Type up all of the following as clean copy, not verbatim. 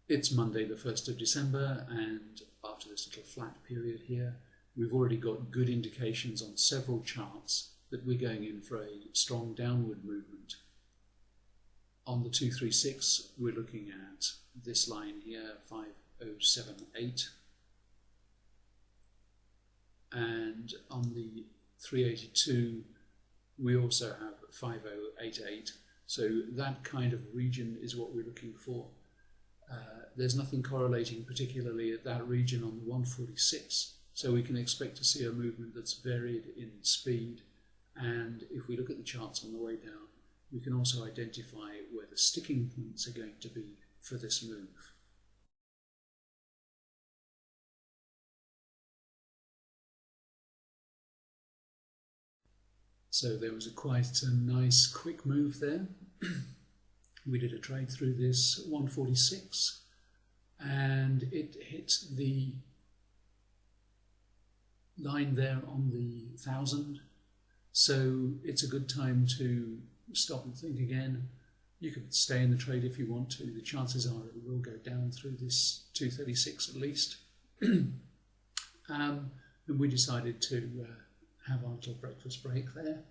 It's Monday the 1st of December, and after this little flat period here, we've already got good indications on several charts that we're going in for a strong downward movement. On the 236, we're looking at this line here, 5078, and on the 382, we also have 5088. So that kind of region is what we're looking for. There's nothing correlating particularly at that region on the 146, so we can expect to see a movement that's varied in speed. And if we look at the charts on the way down, we can also identify where the sticking points are going to be for this move. So there was quite a nice quick move there. We did a trade through this 146 and it hit the line there on the 1000. So it's a good time to stop and think again. You could stay in the trade if you want to. The chances are it will go down through this 236 at least. And we decided to have our little breakfast break there.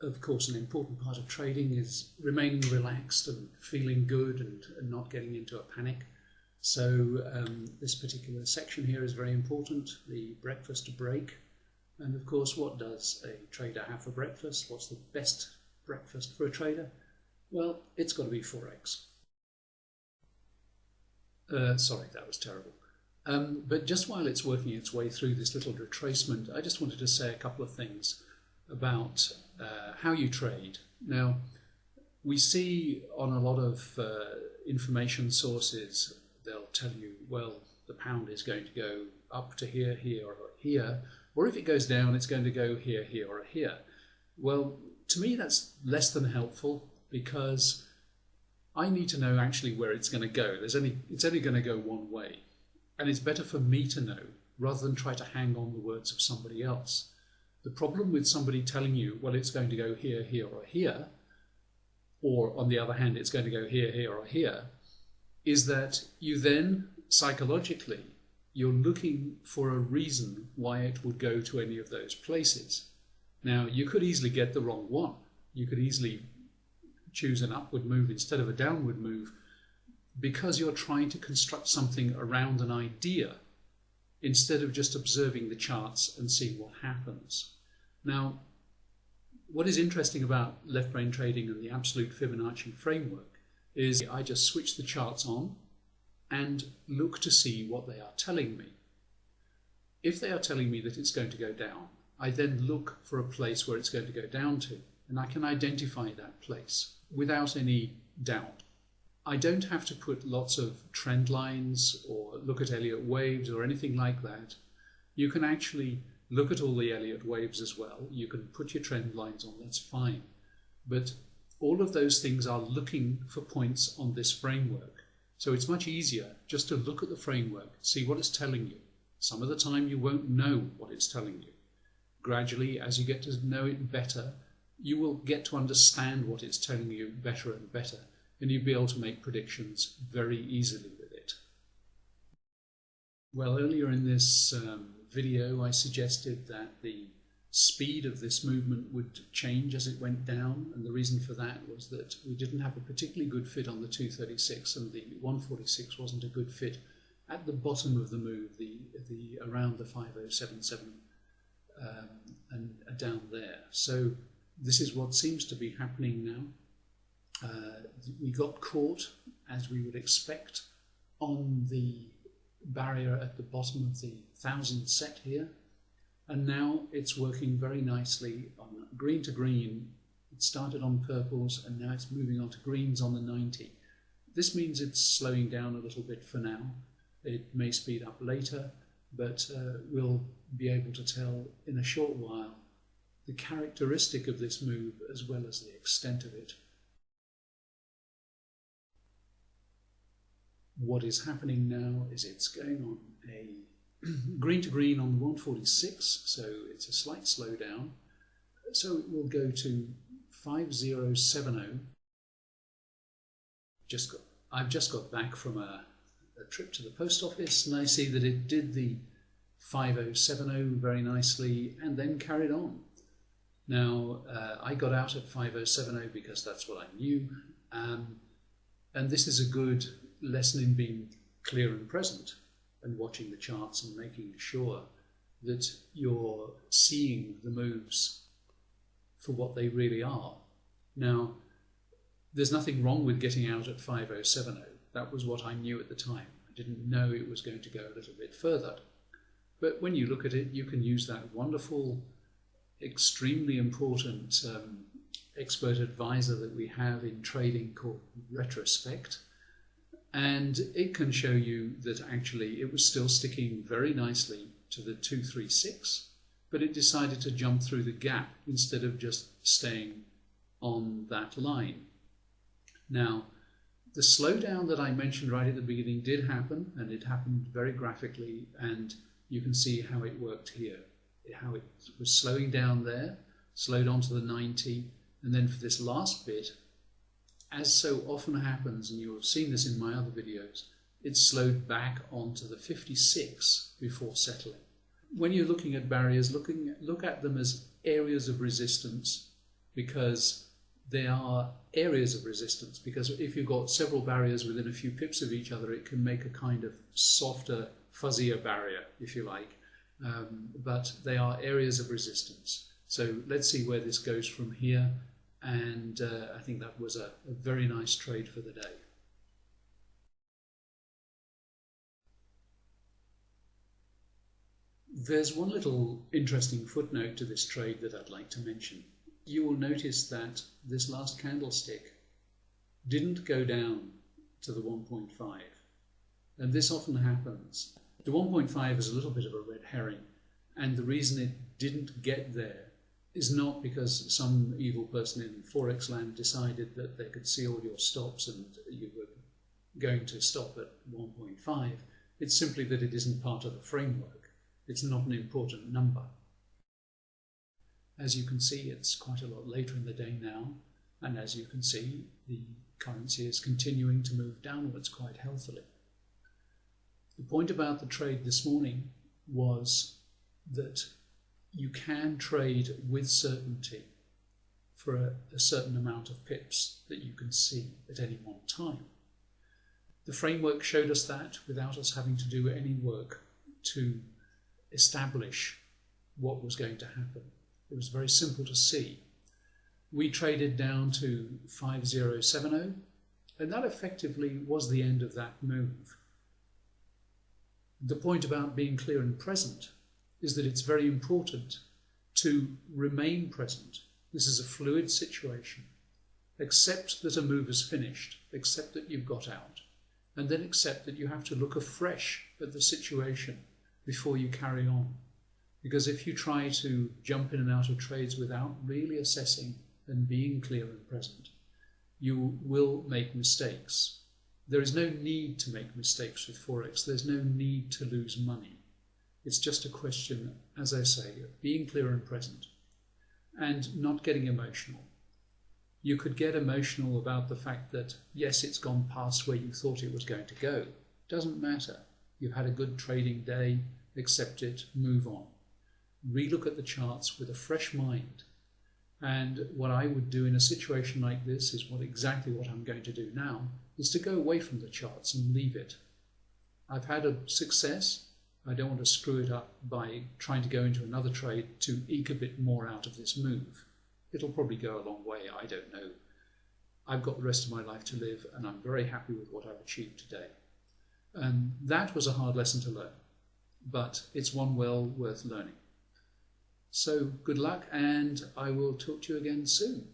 Of course, an important part of trading is remaining relaxed and feeling good and not getting into a panic. So this particular section here is very important, the breakfast break. And of course, what does a trader have for breakfast? What's the best breakfast for a trader? Well, it's got to be Forex. Sorry, that was terrible. But just while it's working its way through this little retracement, I just wanted to say a couple of things about how you trade. Now, we see on a lot of information sources, they'll tell you, well, the pound is going to go up to here, here, or here, or if it goes down, it's going to go here, here, or here. Well, to me, that's less than helpful because I need to know actually where it's going to go. It's only going to go one way. And it's better for me to know rather than try to hang on the words of somebody else. The problem with somebody telling you, well, it's going to go here, here, or here, or on the other hand, it's going to go here, here, or here, is that you then, psychologically, you're looking for a reason why it would go to any of those places. Now, you could easily get the wrong one. You could easily choose an upward move instead of a downward move because you're trying to construct something around an idea instead of just observing the charts and seeing what happens. Now, what is interesting about left brain trading and the Absolute Fibonacci Framework is I just switch the charts on and look to see what they are telling me. If they are telling me that it's going to go down, I then look for a place where it's going to go down to, and I can identify that place without any doubt. I don't have to put lots of trend lines or look at Elliott waves or anything like that. You can actually look at all the Elliott waves as well. You can put your trend lines on, that's fine. But all of those things are looking for points on this framework. So it's much easier just to look at the framework, see what it's telling you. Some of the time you won't know what it's telling you. Gradually, as you get to know it better, you will get to understand what it's telling you better and better. And you'll be able to make predictions very easily with it. Well, earlier in this video, I suggested that the speed of this movement would change as it went down, and the reason for that was that we didn't have a particularly good fit on the 236, and the 146 wasn't a good fit at the bottom of the move, around the 5077 and down there. So this is what seems to be happening now. We got caught, as we would expect, on the barrier at the bottom of the 1000 set here, and now it's working very nicely on green to green. It started on purples and now it's moving on to greens on the 90. This means it's slowing down a little bit for now. It may speed up later, but we'll be able to tell in a short while the characteristic of this move as well as the extent of it. What is happening now is it's going on a green to green on the 146, so it's a slight slowdown. So it will go to 5070 I've just got back from a trip to the post office, and I see that it did the 5070 very nicely and then carried on. Now, I got out at 5070 because that's what I knew, and this is a good lesson in being clear and present and watching the charts and making sure that you're seeing the moves for what they really are. Now, there's nothing wrong with getting out at 5070. That was what I knew at the time. I didn't know it was going to go a little bit further. But when you look at it, you can use that wonderful, extremely important expert advisor that we have in trading called retrospect, and it can show you that actually it was still sticking very nicely to the 236, but it decided to jump through the gap instead of just staying on that line. Now, the slowdown that I mentioned right at the beginning did happen, and it happened very graphically, and you can see how it worked here, how it was slowing down there, slowed on to the 90, and then for this last bit, as so often happens, and you'll have seen this in my other videos, it slowed back onto the 56 before settling. When you're looking at barriers, look at them as areas of resistance, because they are areas of resistance, because if you've got several barriers within a few pips of each other, it can make a kind of softer, fuzzier barrier, if you like, but they are areas of resistance. So let's see where this goes from here, and I think that was a very nice trade for the day. There's one little interesting footnote to this trade that I'd like to mention. You will notice that this last candlestick didn't go down to the 1.5, and this often happens. The 1.5 is a little bit of a red herring, and the reason it didn't get there is not because some evil person in Forex land decided that they could see all your stops and you were going to stop at 1.5. It's simply that it isn't part of the framework. It's not an important number. As you can see, it's quite a lot later in the day now, and as you can see, the currency is continuing to move downwards quite healthily. The point about the trade this morning was that you can trade with certainty for a certain amount of pips that you can see at any one time. The framework showed us that without us having to do any work to establish what was going to happen. It was very simple to see. We traded down to 5070, and that effectively was the end of that move. The point about being clear and present is that it's very important to remain present. This is a fluid situation. Accept that a move is finished, accept that you've got out, and then accept that you have to look afresh at the situation before you carry on. Because if you try to jump in and out of trades without really assessing and being clear and present, you will make mistakes. There is no need to make mistakes with Forex. There's no need to lose money. It's just a question, as I say, of being clear and present and not getting emotional. You could get emotional about the fact that, yes, it's gone past where you thought it was going to go. Doesn't matter. You've had a good trading day, accept it, move on. Relook at the charts with a fresh mind. And what I would do in a situation like this is exactly what I'm going to do now, is to go away from the charts and leave it. I've had a success. I don't want to screw it up by trying to go into another trade to eke a bit more out of this move. It'll probably go a long way, I don't know. I've got the rest of my life to live, and I'm very happy with what I've achieved today. And that was a hard lesson to learn, but it's one well worth learning. So good luck, and I will talk to you again soon.